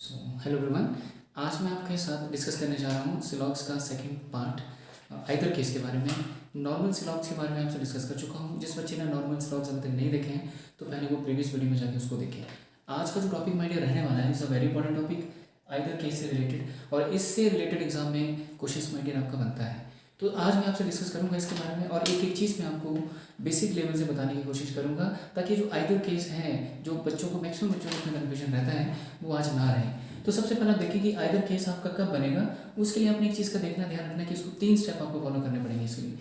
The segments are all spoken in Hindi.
So hello everyone. आज मैं आपके साथ डिस्कस करने जा रहा हूँ सिलॉग्स का सेकंड पार्ट आइदर केस के बारे में। नॉर्मल सिलॉग्स के बारे में आपसे डिस्कस कर चुका हूँ। जिस बच्चे ने नॉर्मल सिलॉग्स अभी तक नहीं देखे हैं तो पहले वो प्रीवियस वीडियो में जाके उसको देखें। आज का जो टॉपिक माइडिया रहने वाला है is a very important topic, either case से रिलेटेड, और इससे रिलेटेड एग्जाम में क्वेश्चन माइडिया आपका बनता है। तो आज मैं आपसे डिस्कस करूंगा इसके बारे में और एक एक चीज़ मैं आपको बेसिक लेवल से बताने की कोशिश करूंगा ताकि जो आइदर केस है जो बच्चों को मैक्सिमम बच्चों को उसमें कन्फ्यूजन रहता है वो आज ना रहे। तो सबसे पहले आप देखिए कि आइदर केस आपका कब बनेगा। उसके लिए आपने एक चीज़ का देखना ध्यान रखना कि इसको 3 स्टेप आपको फॉलो करने पड़ेंगे। इसके लिए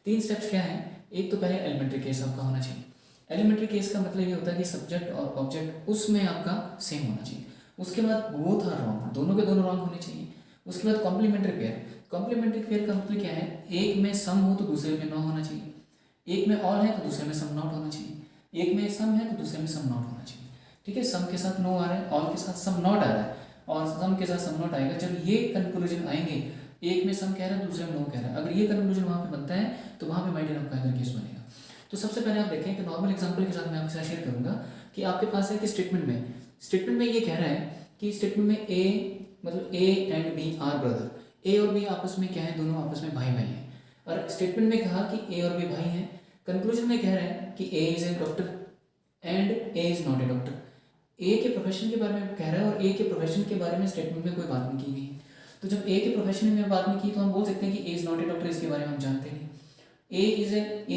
3 स्टेप्स क्या हैं। एक तो पहले एलिमेंट्री केस आपका होना चाहिए। एलिमेंट्री केस का मतलब ये होता है कि सब्जेक्ट और ऑब्जेक्ट उसमें आपका सेम होना चाहिए। उसके बाद बोथ आर रॉन्ग, दोनों के दोनों रॉन्ग होने चाहिए। उसके बाद कॉम्प्लीमेंट्री पेयर। कॉम्प्लीमेंट्री पेयर का मतलब क्या है, एक में सम हो तो दूसरे में नॉट होना चाहिए, एक में ऑल है तो दूसरे में सम नॉट होना चाहिए, एक में सम है तो दूसरे में सम नॉट होना चाहिए। ठीक है, सम के साथ नो आ रहा है, ऑल के साथ सम नॉट आ रहा है और सम के साथ सम नॉट आएगा। जब ये कंक्लूजन आएंगे, एक में सम कह रहा है दूसरे में नो कह रहा है, अगर ये कंक्लूजन वहाँ पे बनता है तो वहाँ पे माइडियर आपका आइदर केस बनेगा। तो सबसे पहले आप देखें कि नॉर्मल एग्जांपल के साथ मैं आपके साथ शेयर करूंगा कि आपके पास है कि स्टेटमेंट में ये कह रहा है कि स्टेटमेंट में ए मतलब A and B are brother. A और बी आपस में क्या है, दोनों आपस में भाई भाई हैं। और स्टेटमेंट में कहा कि ए और बी भाई हैं। कंक्लूजन में कह रहा है कि A is a doctor and A is not a doctor. A के प्रोफेशन के बारे में कह रहा है और ए के प्रोफेशन के बारे में स्टेटमेंट में कोई बात नहीं की गई है। तो जब ए के प्रोफेशन में बात नहीं की तो हम बोल सकते हैं कि A is not a doctor, इसके बारे में हम जानते नहीं। ए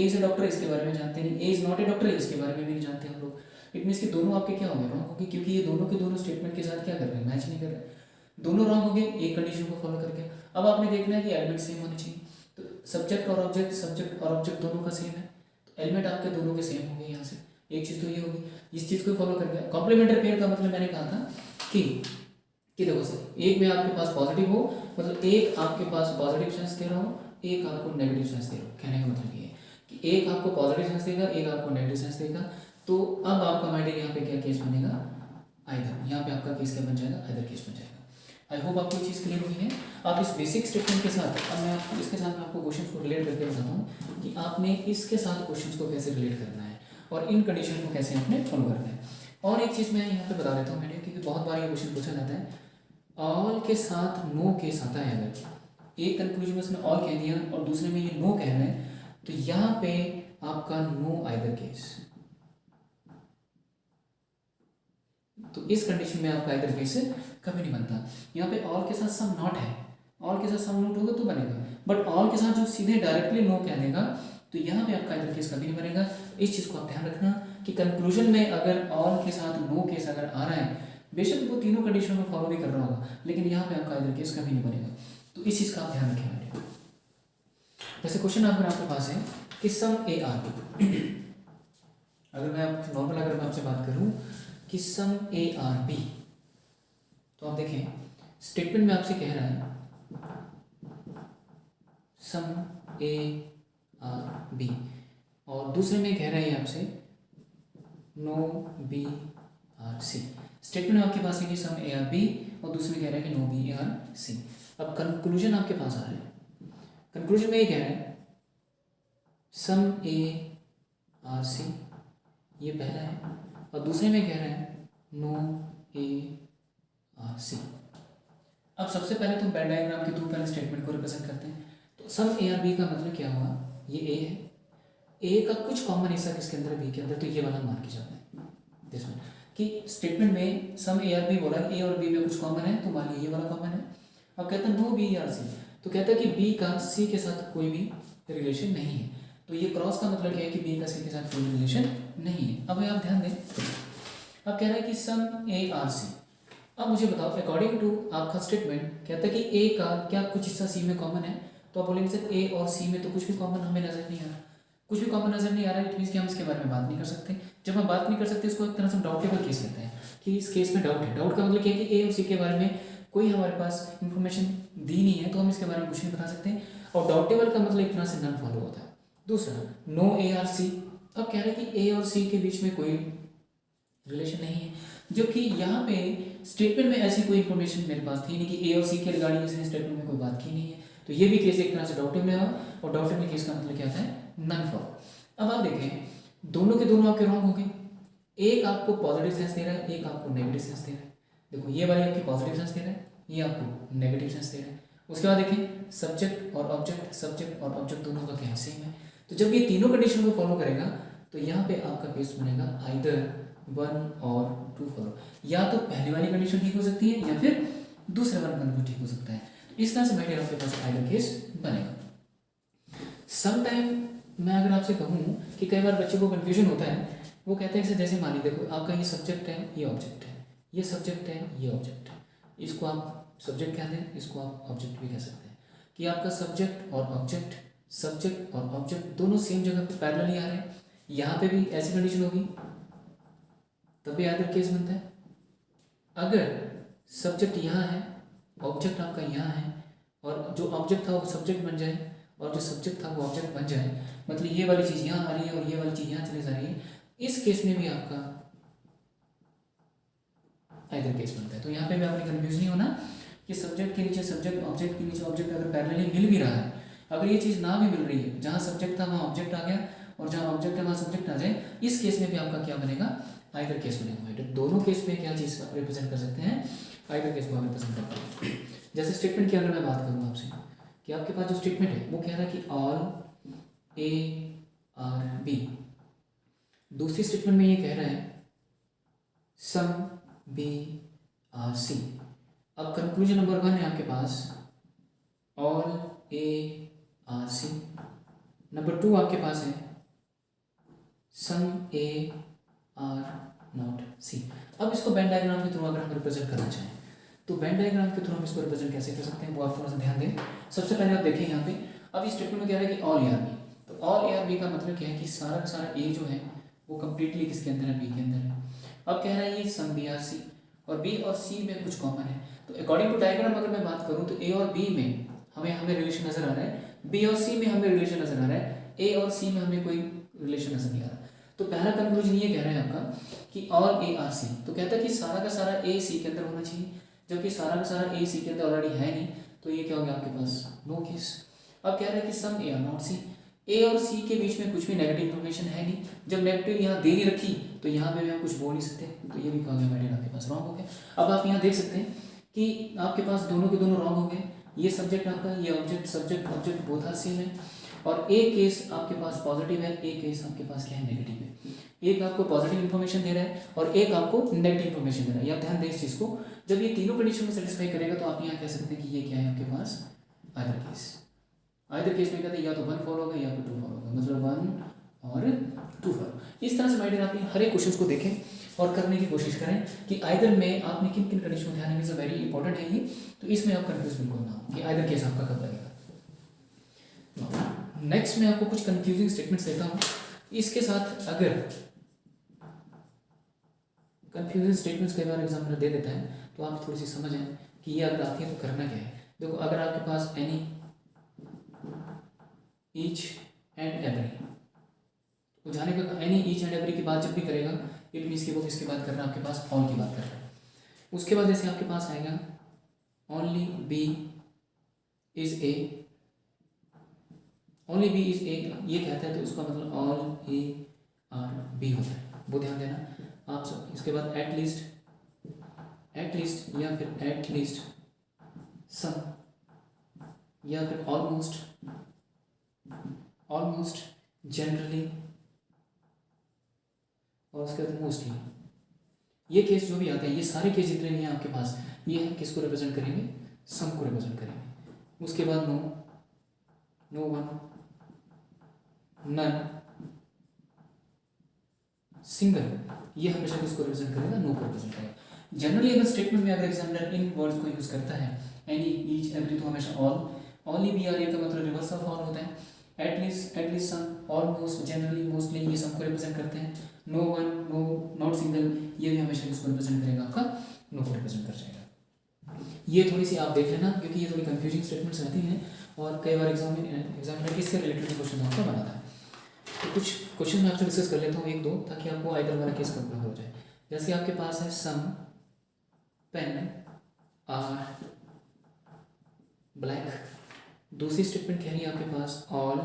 इज ए डॉक्टर, इसके बारे में जानते नहीं। ए इज नॉट ए डॉक्टर, इसके बारे में भी नहीं जानते हम लोग। इट मीन्स कि दोनों आपके क्या हो गए, रॉन्ग हो गए, क्योंकि ये दोनों के दोनों स्टेटमेंट के साथ क्या कर रहे हैं, मैच नहीं कर रहे, दोनों रॉन्ग हो गए एक कंडीशन को फॉलो करके। अब आपने देखना है कि एलिमेंट सेम होने चाहिए। तो सब्जेक्ट और ऑब्जेक्ट दोनों का सेम है, तो एलिमेंट आपके दोनों के सेम होंगे। यहाँ से एक चीज़ तो ये होगी, इस चीज़ को फॉलो करके। कॉम्प्लीमेंट्री पेयर का मतलब मैंने कहा था कि देखो सर, एक में आपके पास पॉजिटिव हो, मतलब एक आपके पास पॉजिटिव सेंस दे रहा हो, एक आपको नेगेटिव सेंस दे रहा हो। कहने का मतलब ये है कि एक आपको पॉजिटिव सेंस देगा, एक आपको नेगेटिव सेंस देगा। तो अब आपका माइंड यहाँ पे क्या केस बनेगा, आइदर। यहाँ पे आपका केस क्या बन जाएगा, आइदर केस बन जाएगा। आई होप आपको ये चीज़ क्लियर हुई है। आप इस बेसिक स्टेटमेंट के साथ, अब मैं आपको इसके साथ मैं आपको क्वेश्चन को रिलेट करके बताता हूँ कि आपने इसके साथ क्वेश्चन को कैसे रिलेट करना है और इन कंडीशन को कैसे आपने फॉलो करना है। और एक चीज़ मैं यहाँ पे बता देता हूँ मैंने, क्योंकि बहुत बार ये क्वेश्चन पूछा जाता है। ऑल के साथ नो केस आता है। अगर एक कंक्लूजन में उसने ऑल कह दिया और दूसरे में ये नो कह रहा है तो यहाँ पे आपका नो आइदर केस। तो इस कंडीशन में आपका आइदर केस कभी नहीं बनता। यहाँ पे ऑल के साथ सम नॉट है, ऑल के साथ सम नॉट होगा तो बनेगा, बट ऑल के साथ जो सीधे डायरेक्टली नो कह देगा तो यहाँ पे आपका आइदर केस कभी नहीं बनेगा। इस चीज़ को आप ध्यान रखना कि कंक्लूजन में अगर ऑल के साथ नो केस अगर आ रहा है, बेशक वो तीनों कंडीशन को फॉलो भी कर रहा होगा, लेकिन यहाँ पे आपका आइदर केस कभी नहीं बनेगा। तो इस चीज़ का आप ध्यान रखें। जैसे क्वेश्चन आपके पास है कि सम ए आर बी। अगर मैं नॉर्मल अगर मैं आपसे बात करूँ कि सम ए आर बी, तो आप देखें स्टेटमेंट में आपसे कह रहा है सम ए आर बी और दूसरे में कह रहा है आपसे no B are C. Statement में आपके पास है कि सम ए आर बी और दूसरे में कह रहा है कि नो बी आर सी। अब कंक्लूजन आपके पास आ रहा है। कंक्लूजन में ये कह रहा है सम ए आर सी, ये पहला है, और दूसरे में कह रहा है नो ए आर सी। अब सबसे पहले तो वेन डायग्राम के थ्रू पहले स्टेटमेंट को रिप्रेजेंट करते हैं। तो सम ए आर बी का मतलब क्या हुआ, ये ए है, ए का कुछ कॉमन हिस्सा किसके अंदर, बी के अंदर, तो ये वाला मान के जाता है दिसमें कि स्टेटमेंट में सम ए आर बी बोला, ए और बी में कुछ कॉमन है तो मान लीजिए ये वाला कॉमन है। अब कहता है नो बी आर सी, तो कहता है कि बी का सी के साथ कोई भी रिलेशन नहीं है। तो ये क्रॉस का मतलब क्या है कि बी का सी के साथ कोई रिलेशन नहीं है। अब आप ध्यान दें, अब कह रहा है कि सम ए आर सी। अब मुझे बताओ अकॉर्डिंग टू आपका स्टेटमेंट कहता है कि ए का क्या कुछ हिस्सा सी में कॉमन है, तो आप बोलेंगे सर ए और सी में तो कुछ भी कॉमन हमें नजर नहीं आ रहा, कुछ भी कॉमन नजर नहीं आ रहा है। इट मीन्स कि हम इसके बारे में बात नहीं कर सकते। जब हम बात नहीं कर सकते इसको एक तरह से डाउटेबल केस कहते हैं कि इस केस में डाउट है। डाउट का मतलब क्या है कि ए और सी के बारे में कोई हमारे पास इंफॉर्मेशन दी नहीं है तो हम इसके बारे में कुछ नहीं बता सकते। और डाउटेबल का मतलब एक तरह से नन फॉलो होता है। दूसरा नो ए आर सी। अब कह रहे हैं कि ए और सी के बीच में कोई रिलेशन नहीं है, जबकि यहाँ पे स्टेटमेंट में ऐसी कोई इन्फॉर्मेशन मेरे पास थी नहीं कि ए और सी के रिगार्डिंग इसने स्टेटमेंट में कोई बात की नहीं है। तो ये भी केस एक तरह से डाउटेबल है, और डाउटेबल केस का मतलब क्या होता है, नन फॉलो। अब आप देखें दोनों के दोनों आपके रॉन्ग हो गए। एक आपको पॉजिटिव सेंस दे रहा है, एक आपको नेगेटिव सेंस दे रहा है। देखो ये वाली आपकी पॉजिटिव सेंस दे रहा है, ये आपको नेगेटिव सेंस दे रहा है। उसके बाद देखिए सब्जेक्ट और ऑब्जेक्ट दोनों का क्या सेम है। तो जब ये तीनों कंडीशन को फॉलो करेगा तो यहाँ पे आपका केस बनेगा आइदर 1 और 2 फॉलो। या तो पहली वाली कंडीशन ठीक हो सकती है या फिर दूसरे वाला कंडीशन ठीक हो सकता है। तो इस तरह से मेरे आपके पास आइदर केस बनेगा। सम टाइम मैं अगर आपसे कहूँ कि कई बार बच्चे को कन्फ्यूजन होता है, वो कहते हैं जैसे मान लीजिए देखो आपका ये सब्जेक्ट है, ये ऑब्जेक्ट है, ये सब्जेक्ट है, ये ऑब्जेक्ट है। इसको आप सब्जेक्ट कहते हैं, इसको आप ऑब्जेक्ट भी कह सकते हैं। कि आपका सब्जेक्ट और ऑब्जेक्ट दोनों सेम जगह पे पैरेलली आ रहे हैं। यहाँ पे भी ऐसी कंडीशन होगी तभी आइदर केस बनता है। अगर सब्जेक्ट यहाँ है, ऑब्जेक्ट आपका यहाँ है, और जो ऑब्जेक्ट था वो सब्जेक्ट बन जाए और जो सब्जेक्ट था वो ऑब्जेक्ट बन जाए, मतलब ये वाली चीज़ यहाँ आ रही है और ये वाली चीज़ यहाँ चली जा रही है, इस केस में भी आपका आइदर केस बनता है। तो यहाँ पे भी आपने कंफ्यूज नहीं होना कि सब्जेक्ट के नीचे सब्जेक्ट, ऑब्जेक्ट के नीचे ऑब्जेक्ट अगर पैरेलली मिल भी रहा है, अगर ये चीज़ ना भी मिल रही है, जहाँ सब्जेक्ट था वहाँ ऑब्जेक्ट आ गया और जहाँ ऑब्जेक्ट है वहाँ सब्जेक्ट आ जाए, इस केस में भी आपका क्या बनेगा, आइदर केस बनेगा। तो दोनों केस में क्या चीज़ आप रिप्रेजेंट कर सकते हैं, आइदर केस को आप रिप्रेजेंट करते हैं। जैसे स्टेटमेंट की अगर मैं बात करूँ आपसे कि आपके पास जो स्टेटमेंट है वो कह रहा है कि ऑल ए आर बी। दूसरी स्टेटमेंट में ये कह रहा है सम बी आर सी। अब कंक्लूजन नंबर 1 है आपके पास all A are C. Number 2 आपके पास है सम ए आर नॉट सी। अब इसको वेन डायग्राम के थ्रू अगर हम रिप्रेजेंट करना चाहें तो वेन डायग्राम के थ्रू हम इसको रिप्रेजेंट कैसे कर सकते हैं वो आप थोड़ा सा ध्यान दें। सबसे पहले आप देखें यहाँ पे, अब इस स्टेटमेंट में कह रहा है कि ऑल ए आर बी। तो ऑल ए आर बी का मतलब क्या है कि सारा का सारा ए जो है वो कंप्लीटली किसके अंदर है, बी के अंदर है। अब कह रहा है ये सम बी आर सी, और बी और सी में कुछ कॉमन है। तो अकॉर्डिंग टू डायग्राम अगर मैं बात करूँ तो ए और बी में हमें रिलेशन नजर आ रहा है, बी और सी में हमें रिलेशन नजर आ रहा है, ए और सी में हमें कोई रिलेशन नजर नहीं आ रहा। तो पहला कंक्लूजन ये कह रहा है आपका कि ऑल ए आर सी, तो कहता है कि सारा का सारा ए सी के अंदर होना चाहिए, जबकि सारा का सारा ए सी के अंदर ऑलरेडी है नहीं, तो ये क्या हो गया आपके पास, नो केस। अब कह रहा है कि सम ए आर नॉट सी, ए और सी के बीच में कुछ भी नेगेटिव इन्फॉर्मेशन है नहीं, जब नेगेटिव यहाँ दे नहीं रखी तो यहाँ पे भी हम कुछ बोल नहीं सकते, तो ये भी कहा गया मैटर आपके पास रॉन्ग हो गया। अब आप यहाँ देख सकते हैं कि आपके पास दोनों के दोनों रॉन्ग हो गए। ये सब्जेक्ट आपका, ये object, subject object both are same है, और एक केस आपके पास पॉजिटिव है, एक केस आपके पास क्या है, नेगेटिव है। एक आपको पॉजिटिव इन्फॉर्मेशन दे रहा है और एक आपको नेगेटिव इन्फॉर्मेशन दे रहा है। आप ध्यान दें इस चीज़ को, जब ये तीनों कंडीशन को सेटिस्फाई करेगा तो आप यहाँ कह सकते हैं कि ये क्या है आपके पास, आइदर केस। आइदर केस में कहते हैं या तो 1 फॉलो होगा या तो 2 फॉलो होगा, मतलब 1 और 2 फॉलो। इस तरह से माइडियर आप हर एक क्वेश्चन को देखें और करने की कोशिश करें कि आइदर में आपने किन किन कंडीशन को ध्यान रखना, वेरी इंपॉर्टेंट है ये। तो इसमें आप कंफ्यूज बिल्कुल ना हो कि आइदर केस आपका कब लगेगा। नेक्स्ट मैं आपको कुछ कंफ्यूजिंग स्टेटमेंट्स देता हूँ, इसके साथ अगर कंफ्यूजिंग स्टेटमेंट्स कई बार एग्जामिनर दे देता है तो आप थोड़ी सी समझ आए कि ये अगर आती है तो करना क्या है। देखो अगर आपके पास एनी, ईच एंड एवरी, तो जाने का एनी, ईच एंड एवरी की बात जब भी करेगा इट मीन्स कि वो किसकी बात कर रहा है, आपके पास ऑल की बात कर रहा है। उसके बाद जैसे आपके पास आएगा only B is A, only B is A ये कहता है तो उसका मतलब ऑल ए आर बी होता है, वो ध्यान देना आप सब। इसके बाद एट लीस्ट या फिर एट लीस्ट सम या फिर ऑलमोस्ट जनरली, और उसके बाद मोस्टली। ये केस जो भी आते हैं, ये सारे केस जितने भी हैं आपके पास, ये हैं किसको रिप्रेजेंट करेंगे, सम को रिप्रेजेंट करेंगे। उसके बाद no, no one, none, single, ये हमेशा किसको रिप्रेजेंट करेगा, नो को रिप्रेजेंट करेगा। जनरली अगर स्टेटमेंट में अगर एग्जामिनर इन वर्ड्स को यूज करता है, एनी, ईच, एवरी, तो हमेशा all, only B are A का मतलब रिवर्स ऑफ ऑल होता है। At least some, almost, generally, mostly, ये सम को रिप्रेजेंट करते हैं। No one, no, not single, ये भी हमेशा किसको रिप्रेजेंट करेगा, आपका नो को रिप्रेजेंट कर जाएगा। ये थोड़ी सी आप देख लेना क्योंकि ये थोड़ी कंफ्यूजिंग स्टेटमेंट्स रहती हैं और कई बार एग्जामिनर इससे रिलेटेड क्वेश्चन आपका बनाता है। तो कुछ क्वेश्चन मैं आपसे डिस्कस कर लेता हूँ, 1-2, ताकि आपको आइदर वाला केस कवर हो जाए। जैसे आपके पास है सम पेन आर ब्लैक, दूसरी स्टेटमेंट कह रही है आपके पास all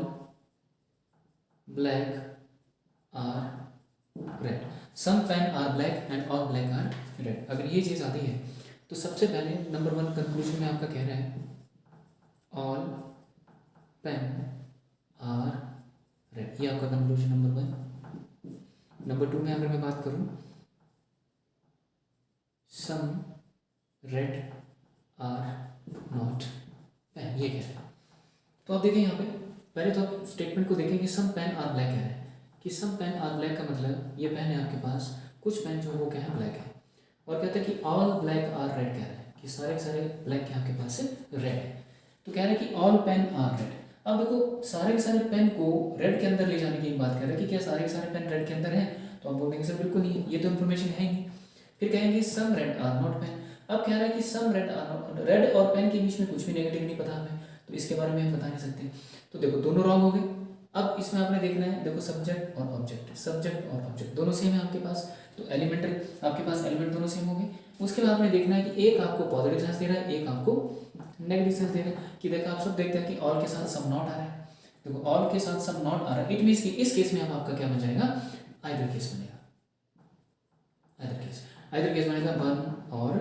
black are red, some pen are black and all black are red. अगर ये चीज़ आती है तो सबसे पहले नंबर 1 कंक्लूजन में आपका कह रहा है ऑल पेन आर रेड, ये आपका कंक्लूजन नंबर 1। नंबर 2 में अगर मैं बात करूं some red are not pen, ये कह रहा है। तो आप देखें यहाँ पे पहले तो आप स्टेटमेंट को देखें कि सम पेन आर ब्लैक है कि सम पेन आर ब्लैक का मतलब ये पेन है आपके पास, कुछ पेन जो वो क्या है ब्लैक है, और कहता है कि ऑल ब्लैक आर रेड कह रहा है कि सारे के सारे ब्लैक के आपके पास से रेड है। तो कह रहा है कि ऑल पेन आर रेड। अब देखो सारे के सारे पेन को रेड के अंदर ले जाने की बात कर रहा है कि क्या सारे के सारे पेन रेड के अंदर है, तो आप बोल देंगे सर बिल्कुल नहीं, ये तो इन्फॉर्मेशन है ही नहीं। फिर कहेंगे some red are not pen. अब कह रहा है कि some red are not, red और पेन के बीच में कुछ भी नेगेटिव नहीं पता हमें, तो इसके बारे में हम बता नहीं सकते। तो देखो दोनों रॉन्ग हो गए। अब इसमें आपने देखना है, देखो सब्जेक्ट और ऑब्जेक्ट, सब्जेक्ट और ऑब्जेक्ट दोनों सेम है आपके पास, तो एलिमेंट्री आपके पास एलिमेंट दोनों सेम हो गए। उसके बाद आपने देखना है कि एक आपको पॉजिटिव सेंस दे रहा है, एक आपको नेगेटिव सेंस दे रहा है। कि देखो आप सब देखते हैं कि ऑल के साथ सम नॉट आ रहा है, देखो ऑल के साथ सम नॉट आ रहा है, इट मीन्स कि इस केस में अब आपका क्या बन जाएगा, आइदर केस बनेगा, आइदर केस बनेगा 1 और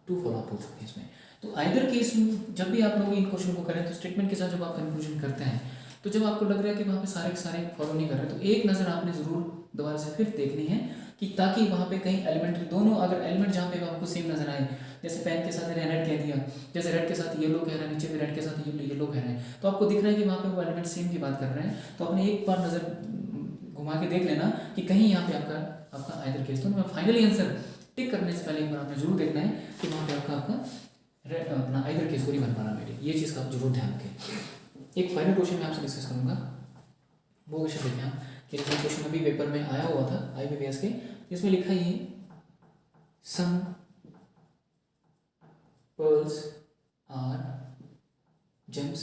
2 फॉलो आप बोल सकते हैं इसमें। तो आइदर केस में जब भी आप लोग इन क्वेश्चन को करें तो स्टेटमेंट के साथ जब आप कंक्लूजन करते हैं, तो जब आपको लग रहा है कि वहाँ पे सारे के सारे फॉलो नहीं कर रहे, तो एक नज़र आपने ज़रूर दोबारा से फिर देखनी है कि ताकि वहाँ पे कहीं एलिमेंट्री दोनों, अगर एलिमेंट जहाँ पे आपको सेम नजर आए, जैसे पेन के साथ रेड कह दिया, जैसे रेड के साथ येलो कह रहा है, नीचे भी रेड के साथ येलो कह रहे हैं, तो आपको दिख रहा है कि वहाँ पे वो एलिमेंट सेम की बात कर रहे हैं, तो आपने एक बार नज़र घुमा के देख लेना कि कहीं यहाँ पे आपका आइदर केस। तो फाइनली आंसर टिक करने से पहले एक बार आपने जरूर देखना है कि वहाँ पे आपका अपना आइदर केस को नहीं बन पा रहा बेटे, ये चीज़ का आप जरूर ध्यान रखें। एक फाइनल क्वेश्चन मैं आपसे डिस्कस करूँगा, वो क्वेश्चन देखें आप कि जो क्वेश्चन अभी पेपर में आया हुआ था IBPS के, जिसमें लिखा ही सम pearls are gems,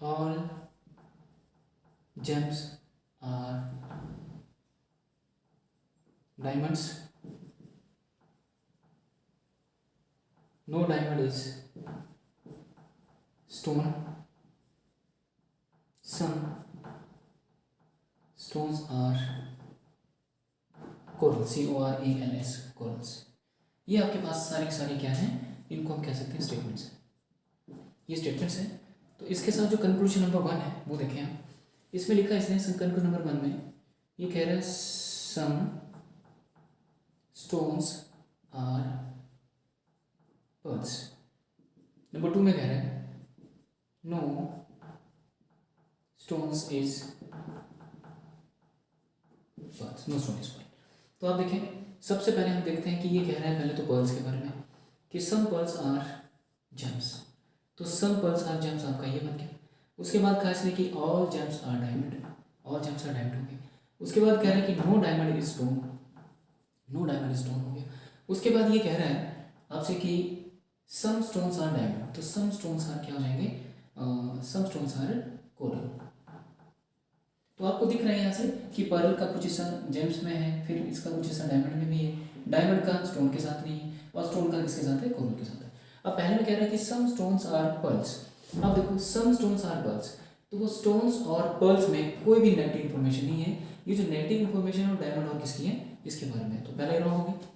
all gems are diamonds, no diamond is stone, some stones are coral, CORALS, corals। ये आपके पास सारी सारी क्या है, इनको हम कह सकते हैं स्टेटमेंट्स, ये स्टेटमेंट्स हैं। तो इसके साथ जो कंक्लूजन नंबर 1 है वो देखें आप, इसमें लिखा है इसने कंक्लूजन नंबर 1 में ये कह रहा है some stones are pearls. Number 2 में कह रहा है no stones is pearls, no stone is pearl. तो आप देखें सबसे पहले हम देखते हैं कि ये कह रहा है पहले तो पर्ल्स के बारे में कि सम पर्ल्स आर जेम्स, तो सम पर्ल्स आर जेम्स आपका ये बन गया। उसके बाद कहा इसने कि all gems are diamond, all gems are diamond हो गए। उसके बाद कह रहा है कि no diamond is stone, no diamond is stone हो गया। उसके बाद ये कह रहा है आपसे कि सम स्टोन्स आर डायमंड, तो सम स्टोन्स आर क्या हो जाएंगे, सम स्टोन्स आर कोरल। तो आपको दिख रहा है यहाँ से कि पर्ल का कुछ हिस्सा जेम्स में है, फिर इसका कुछ हिस्सा डायमंड में भी है, डायमंड का स्टोन के साथ नहीं है, और स्टोन का किसके साथ है, कोरल के साथ है। अब पहले में कह रहा है कि सम स्टोन्स आर पर्ल्स। अब देखो सम स्टोन्स आर पर्ल्स, तो वो स्टोन्स और पर्ल्स में कोई भी नेगेटिव इन्फॉर्मेशन नहीं है। ये जो नेगेटिव इन्फॉर्मेशन है वो डायमंड और किसकी है, इसके बारे में, तो पहला ही रॉन्ग हो गया।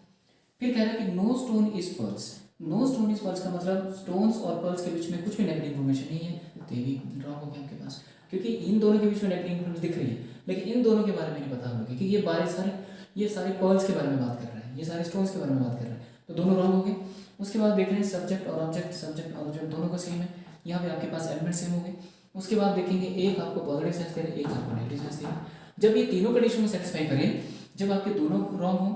फिर कह रहा है कि no stone is pearls, no stone is pearls का मतलब स्टोन्स और पर्ल्स के बीच में कुछ भी नेगेटिव इन्फॉर्मेशन नहीं है, तो ये भी रॉन्ग हो गया आपके पास, क्योंकि इन दोनों के बीच में नेगेटिव इन्फॉर्मेशन दिख रही है, लेकिन इन दोनों के बारे में नहीं पता हमें, क्योंकि ये सारे पर्ल्स के बारे में बात कर रहा है, ये सारे स्टोन्स के बारे में बात कर रहा है, तो दोनों रॉन्ग हो गए। उसके बाद देख रहे हैं सब्जेक्ट और ऑब्जेक्ट, सब्जेक्ट और ऑब्जेक्ट दोनों का सेम है, यहाँ पे आपके पास एलिमेंट सेम हो गए। उसके बाद देखेंगे एक आपको पॉजिटिव सेंस दे रहा है, एक आपको नेगेटिव सेंस दे रहा है। जब ये तीनों कंडीशन में सेटिस्फाई करें, जब आपके दोनों रॉन्ग हो,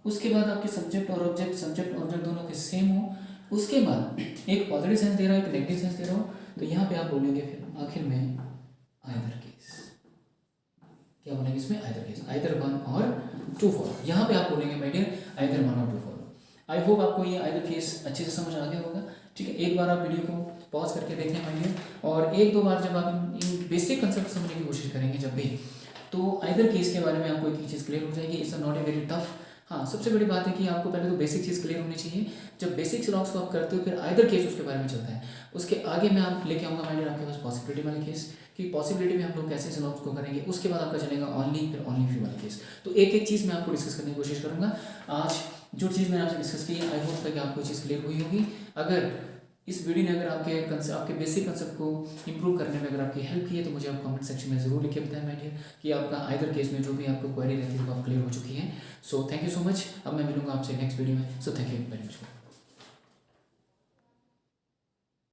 उसके बाद आपके सब्जेक्ट और ऑब्जेक्ट दोनों के सेम हो, उसके बाद एक पॉजिटिव सेंस दे रहा है, एक नेगेटिव सेंस दे रहा हो, तो यहाँ पे आप बोलेंगे फिर आखिर में आइदर केस, क्या बोलेंगे इसमें, आइदर केस, आइदर 1 और 2 फॉलो। यहाँ पे आप बोलेंगे माय डियर आइदर 1 और 2 फॉलो। आई होप आपको ये आइदर केस अच्छे से समझ आ गया होगा। ठीक है, एक बार आप वीडियो को पॉज करके देखें माय डियर, और एक दो बार जब आप इन बेसिक कंसेप्ट समझने की कोशिश करेंगे जब भी, तो आइदर केस के बारे में आपको एक चीज़ क्लियर हो जाएगी। It's not a very tough. हाँ, सबसे बड़ी बात है कि आपको पहले तो बेसिक चीज़ क्लियर होनी चाहिए। जब बेसिक सिलॉक्स को आप करते हो फिर आइदर केस उसके बारे में चलता है। उसके आगे मैं आप लेके आऊँगा माय डियर आपके पास पॉसिबिलिटी वाले केस, कि पॉसिबिलिटी में हम लोग कैसे सिलॉक्स को करेंगे। उसके बाद आपका चलेगा ऑनली, फिर ऑनली फ्यू वाला केस। तो एक एक चीज़ मैं आपको डिस्कस करने की कोशिश करूँगा। आज जो चीज़ मैंने आपसे डिस्कस की आई होप कि आपको चीज़ क्लियर हुई होगी। अगर इस वीडियो ने अगर आपके बेसिक कंसेप्ट को इंप्रूव करने में अगर आपकी हेल्प की है तो मुझे आप कमेंट सेक्शन में ज़रूर लिख के बताएं माय डियर कि आपका आइदर केस में जो भी आपको क्वेरी रहती है वो आप क्लियर हो चुकी है। So thank you so much. अब मैं मिलूंगा आपसे नेक्स्ट वीडियो में। So thank you very much.